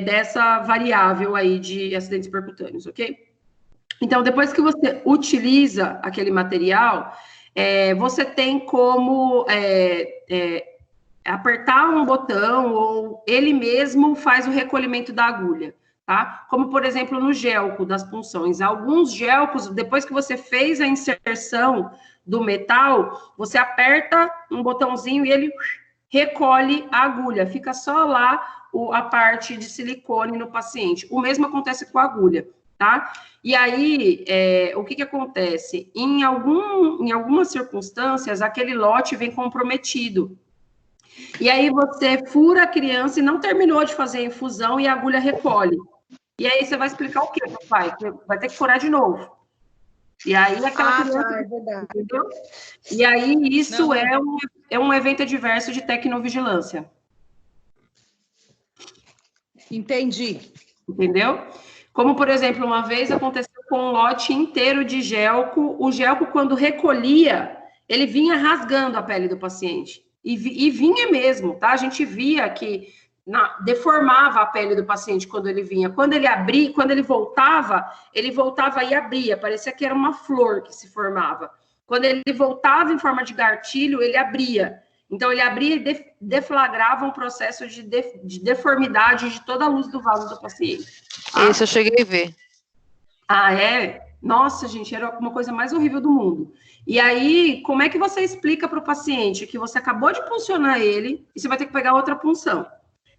dessa variável aí de acidentes percutâneos, ok? Então, depois que você utiliza aquele material, você tem como apertar um botão ou ele mesmo faz o recolhimento da agulha, tá? Como, por exemplo, no gelco das punções. Alguns gelcos, depois que você fez a inserção do metal, você aperta um botãozinho e ele recolhe a agulha. Fica só lá a parte de silicone no paciente. O mesmo acontece com a agulha, tá? E aí, o que acontece? Em algumas circunstâncias, aquele lote vem comprometido. E aí você fura a criança e não terminou de fazer a infusão e a agulha recolhe. E aí você vai explicar o quê, papai? Que vai ter que furar de novo. E aí aquela criança... é verdade. Entendeu? E aí isso é um evento adverso de tecnovigilância. Entendi. Entendeu? Como, por exemplo, uma vez aconteceu com um lote inteiro de gelco. O gelco, quando recolhia, ele vinha rasgando a pele do paciente. E vinha mesmo, tá? A gente via que deformava a pele do paciente quando ele vinha. Quando ele abria, quando ele voltava e abria. Parecia que era uma flor que se formava. Quando ele voltava em forma de gartilho, ele abria. Então, ele abria e deflagrava um processo de deformidade de toda a luz do vaso do paciente. Tá? Esse eu cheguei a ver. Ah, é? Nossa, gente, era uma coisa mais horrível do mundo. E aí, como é que você explica para o paciente que você acabou de puncionar ele e você vai ter que pegar outra punção,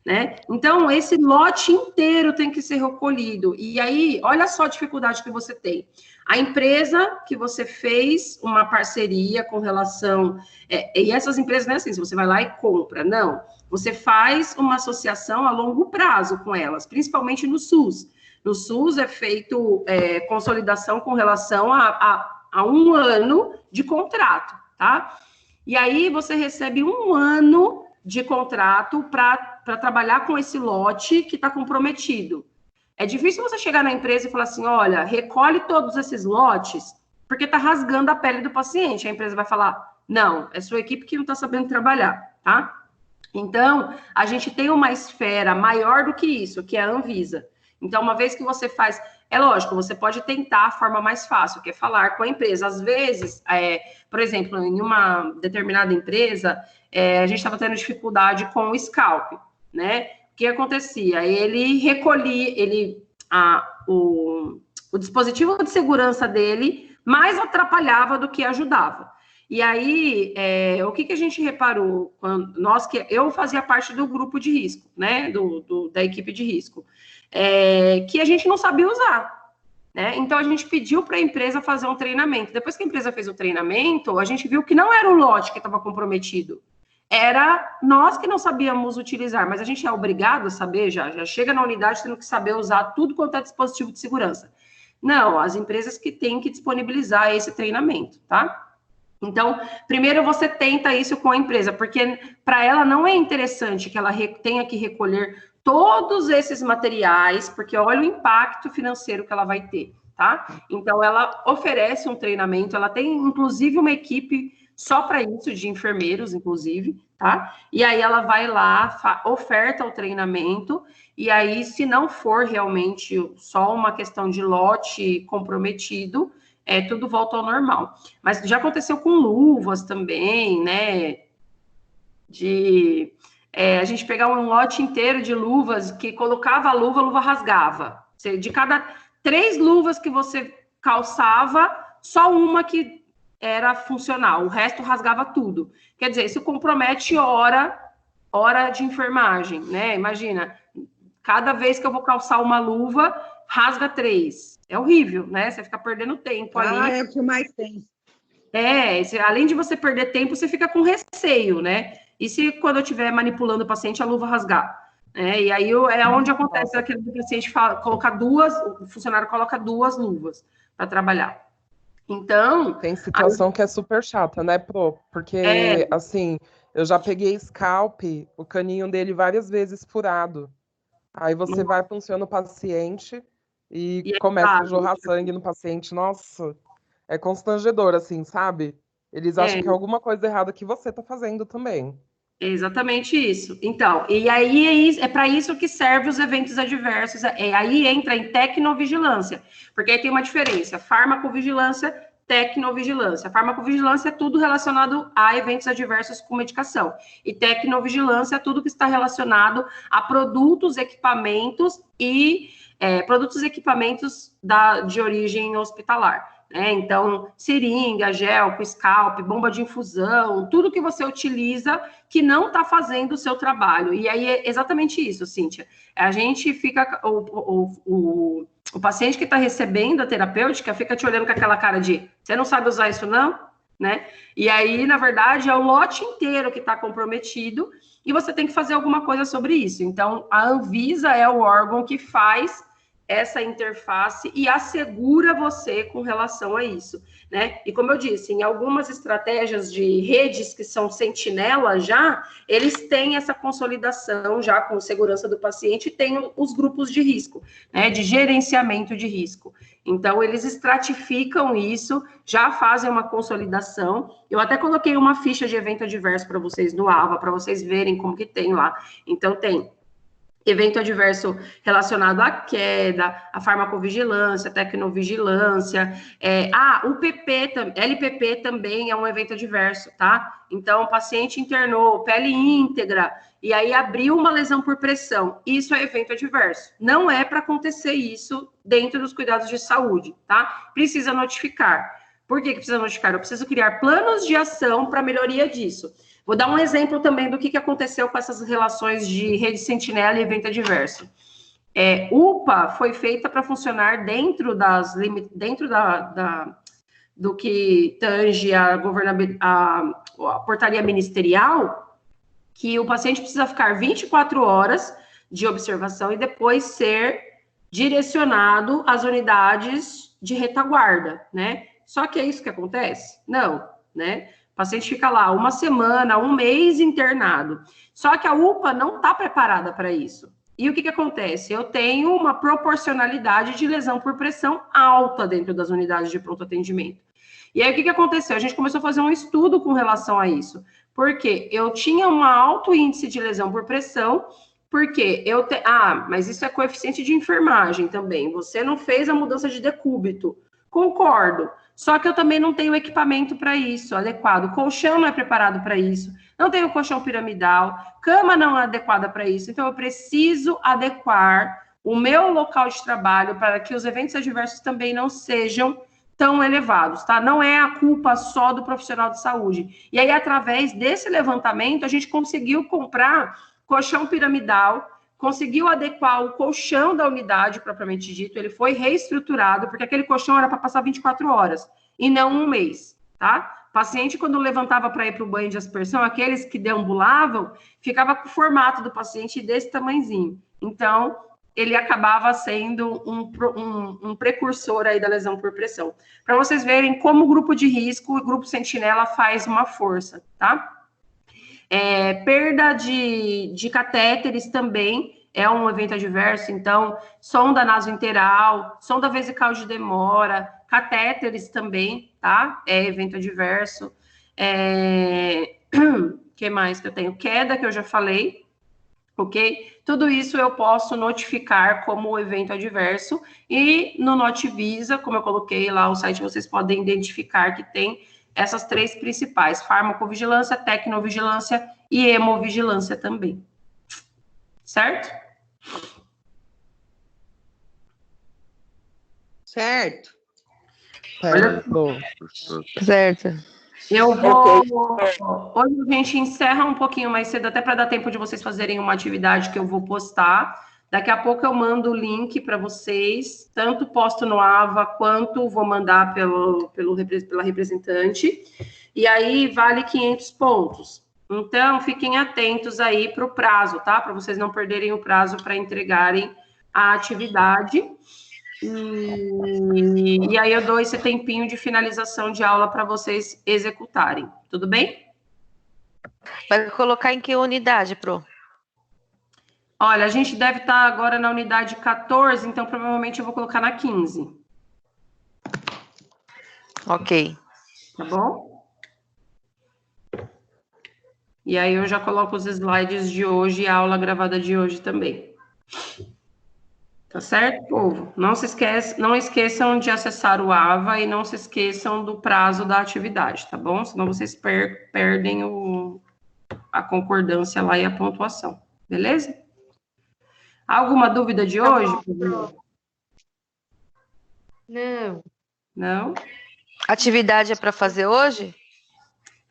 né? Então, esse lote inteiro tem que ser recolhido. E aí, olha só a dificuldade que você tem. A empresa que você fez uma parceria com relação... e essas empresas não é assim, se você vai lá e compra, não. Você faz uma associação a longo prazo com elas, principalmente no SUS. No SUS é feito consolidação com relação a 1 ano de contrato, tá? E aí você recebe 1 ano de contrato para trabalhar com esse lote que está comprometido. É difícil você chegar na empresa e falar assim, olha, recolhe todos esses lotes, porque está rasgando a pele do paciente. A empresa vai falar, não, é sua equipe que não está sabendo trabalhar, tá? Então, a gente tem uma esfera maior do que isso, que é a Anvisa. Então, uma vez que você faz... É lógico, você pode tentar a forma mais fácil, que é falar com a empresa. Às vezes, por exemplo, em uma determinada empresa, a gente estava tendo dificuldade com o scalp, né? O que acontecia? Ele recolhia, o dispositivo de segurança dele mais atrapalhava do que ajudava. E aí, o que a gente reparou? Eu fazia parte do grupo de risco, né? Da equipe de risco. Que a gente não sabia usar, né? Então, a gente pediu para a empresa fazer um treinamento. Depois que a empresa fez o treinamento, a gente viu que não era o lote que estava comprometido. Era nós que não sabíamos utilizar, mas a gente é obrigado a saber, já chega na unidade tendo que saber usar tudo quanto é dispositivo de segurança. Não, as empresas que têm que disponibilizar esse treinamento, tá? Então, primeiro você tenta isso com a empresa, porque para ela não é interessante que ela tenha que recolher todos esses materiais, porque olha o impacto financeiro que ela vai ter, tá? Então, ela oferece um treinamento, ela tem, inclusive, uma equipe só para isso, de enfermeiros, inclusive, tá? E aí ela vai lá, oferta o treinamento, e aí, se não for realmente só uma questão de lote comprometido, tudo volta ao normal. Mas já aconteceu com luvas também, né? A gente pegar um lote inteiro de luvas, que colocava a luva rasgava. De cada 3 luvas que você calçava, só uma que era funcional, o resto rasgava tudo. Quer dizer, isso compromete hora de enfermagem, né? Imagina, cada vez que eu vou calçar uma luva, rasga 3. É horrível, né? Você fica perdendo tempo ali. É o que mais tem. Além de você perder tempo, você fica com receio, né? E se quando eu estiver manipulando o paciente, a luva rasgar? E aí é onde acontece aquele paciente colocar o funcionário coloca 2 luvas para trabalhar. Então... Tem situação que é super chata, né, Pro? Porque, assim, eu já peguei scalp, o caninho dele várias vezes furado. Aí você vai, funciona o paciente e começa a jorrar sangue no paciente. Nossa, é constrangedor, assim, sabe? Eles acham que é alguma coisa errada que você tá fazendo também. É exatamente isso. Então, e aí é para isso que servem os eventos adversos. Aí entra em tecnovigilância, porque aí tem uma diferença: farmacovigilância, tecnovigilância. Farmacovigilância é tudo relacionado a eventos adversos com medicação, e tecnovigilância é tudo que está relacionado a produtos, equipamentos e equipamentos de origem hospitalar. Então, seringa, gel, scalp, bomba de infusão, tudo que você utiliza que não está fazendo o seu trabalho. E aí é exatamente isso, Cíntia. A gente fica... O paciente que está recebendo a terapêutica fica te olhando com aquela cara de você não sabe usar isso, não? Né? E aí, na verdade, é o lote inteiro que está comprometido e você tem que fazer alguma coisa sobre isso. Então, a Anvisa é o órgão que faz essa interface e assegura você com relação a isso, né? E como eu disse, em algumas estratégias de redes que são sentinela já, eles têm essa consolidação já com segurança do paciente e tem os grupos de risco, né? De gerenciamento de risco. Então, eles estratificam isso, já fazem uma consolidação. Eu até coloquei uma ficha de evento adverso para vocês no AVA, para vocês verem como que tem lá. Então, tem evento adverso relacionado à queda, à farmacovigilância, tecnovigilância, LPP também é um evento adverso, tá? Então, o paciente internou, pele íntegra, e aí abriu uma lesão por pressão. Isso é evento adverso. Não é para acontecer isso dentro dos cuidados de saúde, tá? Precisa notificar. Por que precisa notificar? Eu preciso criar planos de ação para melhoria disso. Vou dar um exemplo também do que aconteceu com essas relações de rede sentinela e evento adverso. UPA foi feita para funcionar dentro do que tange a portaria ministerial, que o paciente precisa ficar 24 horas de observação e depois ser direcionado às unidades de retaguarda, né? Só que é isso que acontece? Não, né? O paciente fica lá 1 semana, 1 mês internado. Só que a UPA não está preparada para isso. E o que acontece? Eu tenho uma proporcionalidade de lesão por pressão alta dentro das unidades de pronto atendimento. E aí, o que aconteceu? A gente começou a fazer um estudo com relação a isso. Porque eu tinha um alto índice de lesão por pressão, porque mas isso é coeficiente de enfermagem também. Você não fez a mudança de decúbito. Concordo. Só que eu também não tenho equipamento para isso adequado. O colchão não é preparado para isso. Não tenho colchão piramidal. Cama não é adequada para isso. Então, eu preciso adequar o meu local de trabalho para que os eventos adversos também não sejam tão elevados, tá? Não é a culpa só do profissional de saúde. E aí, através desse levantamento, a gente conseguiu comprar colchão piramidal, conseguiu adequar o colchão da unidade, propriamente dito, ele foi reestruturado, porque aquele colchão era para passar 24 horas, e não um mês, tá? O paciente, quando levantava para ir para o banho de aspersão, aqueles que deambulavam, ficava com o formato do paciente desse tamanhozinho. Então, ele acabava sendo um precursor aí da lesão por pressão. Para vocês verem como o grupo de risco, o grupo sentinela faz uma força, tá? Perda de catéteres também é um evento adverso, então, sonda nasointeral, sonda vesical de demora, catéteres também, tá? É evento adverso. Que mais que eu tenho? Queda, que eu já falei, ok? Tudo isso eu posso notificar como evento adverso e no Notivisa, como eu coloquei lá o site, vocês podem identificar que tem essas três principais, farmacovigilância, tecnovigilância e hemovigilância também. Certo? Certo. Certo. Eu vou... Hoje a gente encerra um pouquinho mais cedo, até para dar tempo de vocês fazerem uma atividade que eu vou postar. Daqui a pouco eu mando o link para vocês, tanto posto no AVA, quanto vou mandar pela representante. E aí vale 500 pontos. Então, fiquem atentos aí para o prazo, tá? Para vocês não perderem o prazo para entregarem a atividade. E aí eu dou esse tempinho de finalização de aula para vocês executarem. Tudo bem? Vai colocar em que unidade, Pro? Olha, a gente deve estar agora na unidade 14, então provavelmente eu vou colocar na 15. Ok. Tá bom? E aí eu já coloco os slides de hoje e a aula gravada de hoje também. Tá certo, povo? Não esqueçam de acessar o AVA e não se esqueçam do prazo da atividade, tá bom? Senão vocês perdem a concordância lá e a pontuação. Beleza? Alguma dúvida de hoje? Não. Não? Atividade é para fazer hoje?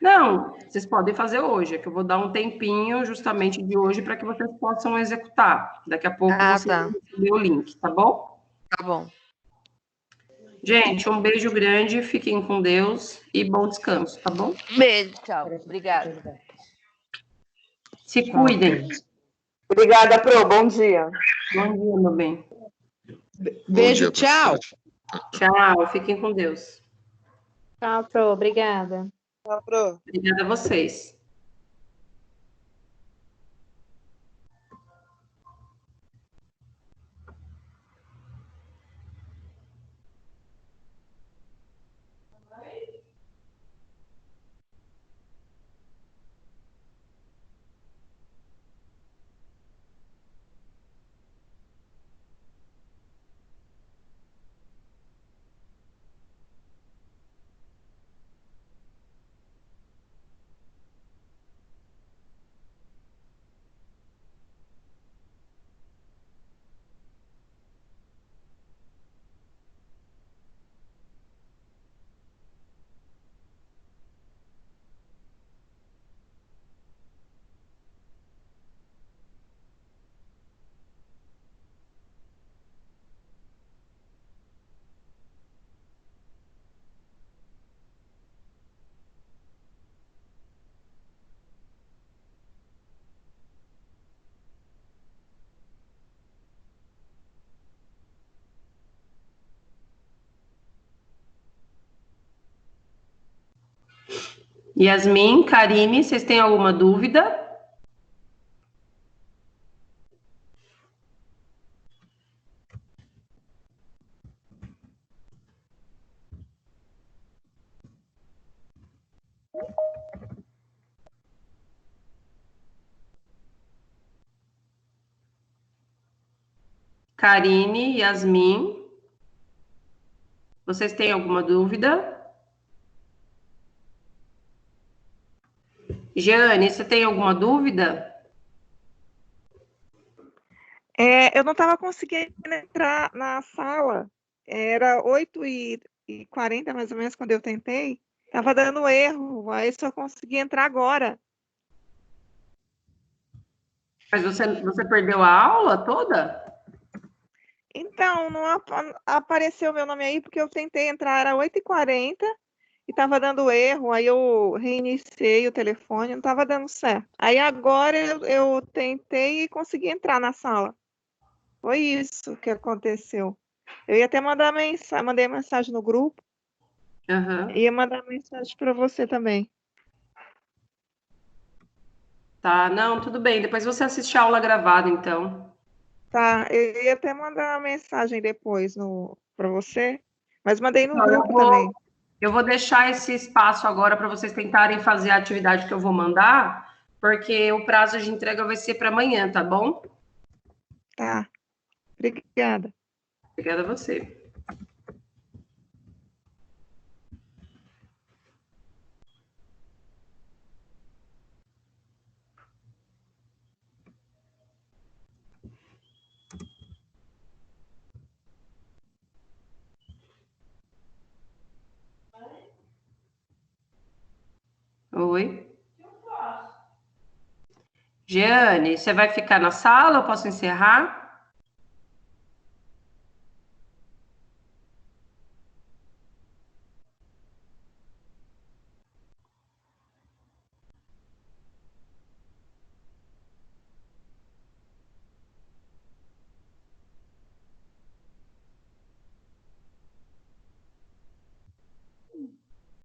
Não, vocês podem fazer hoje. É que eu vou dar um tempinho justamente de hoje para que vocês possam executar. Daqui a pouco vocês vão receber o link, tá bom? Tá bom. Gente, um beijo grande, fiquem com Deus e bom descanso, tá bom? Beijo, tchau. Obrigada. Se cuidem. Obrigada, Pro. Bom dia. Bom dia, meu bem. Beijo, tchau. Tchau, fiquem com Deus. Tchau, Pro. Obrigada. Tchau, Pro. Obrigada a vocês. Yasmin, Karine, vocês têm alguma dúvida? Karine, Yasmin. Vocês têm alguma dúvida? Jeane, você tem alguma dúvida? Eu não estava conseguindo entrar na sala. Era 8h40, mais ou menos, quando eu tentei. Estava dando erro, aí só consegui entrar agora. Mas você perdeu a aula toda? Então, não apareceu meu nome aí, porque eu tentei entrar, era 8h40 e estava dando erro, aí eu reiniciei o telefone, não estava dando certo. Aí agora eu tentei e consegui entrar na sala. Foi isso que aconteceu. Eu ia até mandar mensagem, mandei mensagem no grupo, ia mandar mensagem para você também. Tá, não, tudo bem. Depois você assiste a aula gravada, então. Tá, eu ia até mandar uma mensagem depois para você, mas mandei no Não, grupo também. Eu vou deixar esse espaço agora para vocês tentarem fazer a atividade que eu vou mandar, porque o prazo de entrega vai ser para amanhã, tá bom? Tá, obrigada. Obrigada a você. Oi. Jeane, você vai ficar na sala? Eu posso encerrar?